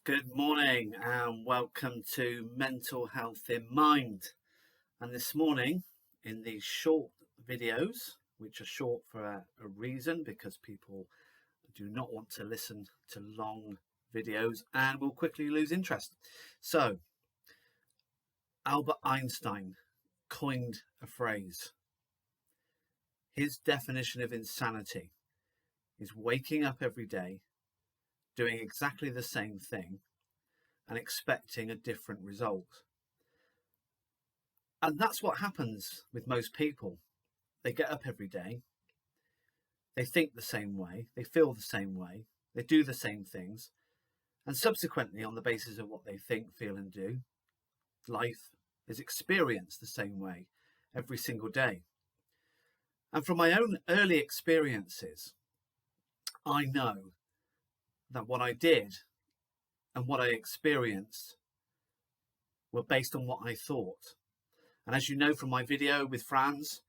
Good morning and welcome to Mental Health in Mind. And this morning, in these short videos, which are short for a reason, because people do not want to listen to long videos and will quickly lose interest. So, Albert Einstein coined a phrase. His definition of insanity is waking up every day, doing exactly the same thing and expecting a different result. And that's what happens with most people. They get up every day, they think the same way, they feel the same way, they do the same things, and subsequently, on the basis of what they think, feel and do, life is experienced the same way every single day. And from my own early experiences, I know that what I did and what I experienced were based on what I thought. And as you know from my video with Franz,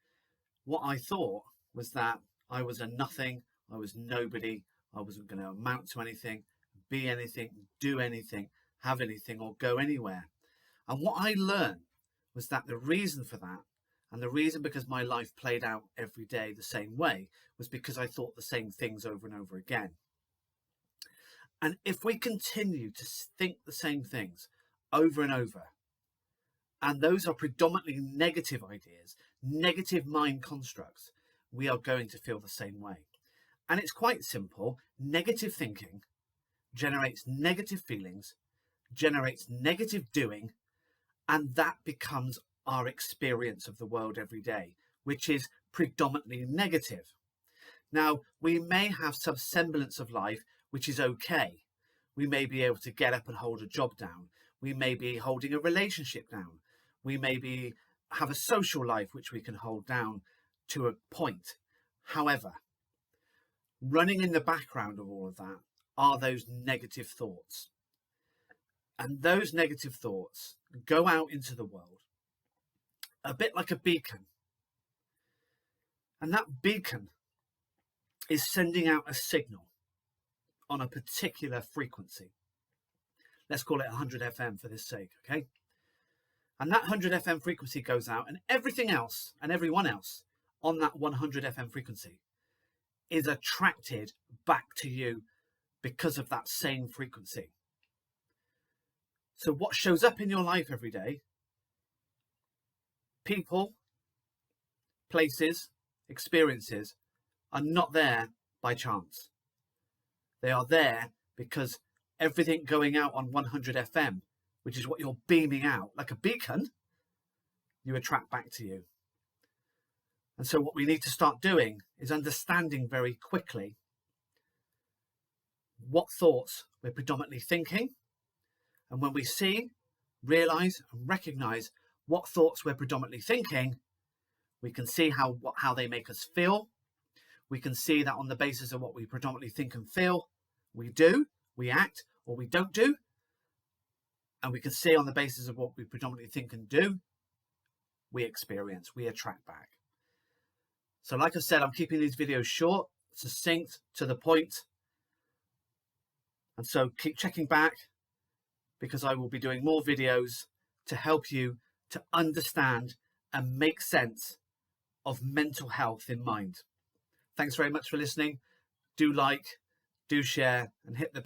what I thought was that I was a nothing, I was nobody, I wasn't going to amount to anything, be anything, do anything, have anything, or go anywhere. And what I learned was that the reason for that, and the reason because my life played out every day the same way, was because I thought the same things over and over again. And if we continue to think the same things over and over, and those are predominantly negative ideas, negative mind constructs, we are going to feel the same way. And it's quite simple. Negative thinking generates negative feelings, generates negative doing, and that becomes our experience of the world every day, which is predominantly negative. Now, we may have some semblance of life which is okay. We may be able to get up and hold a job down. We may be holding a relationship down. We may have a social life which we can hold down to a point. However, running in the background of all of that are those negative thoughts. And those negative thoughts go out into the world a bit like a beacon. And that beacon is sending out a signal on a particular frequency. Let's call it 100 FM for this sake, okay? And that 100 FM frequency goes out, and everything else and everyone else on that 100 FM frequency is attracted back to you because of that same frequency. So what shows up in your life every day, people, places, experiences, are not there by chance. They are there because everything going out on 100 FM, which is what you're beaming out, like a beacon, you attract back to you. And so what we need to start doing is understanding very quickly what thoughts we're predominantly thinking. And when we see, realize, and recognize what thoughts we're predominantly thinking, we can see how they make us feel. We can see that on the basis of what we predominantly think and feel, we do, we act, or we don't do. And we can see on the basis of what we predominantly think and do, we experience, we attract back. So like I said, I'm keeping these videos short, succinct, to the point. And so keep checking back, because I will be doing more videos to help you to understand and make sense of mental health in mind. Thanks very much for listening. Do like, do share, and hit the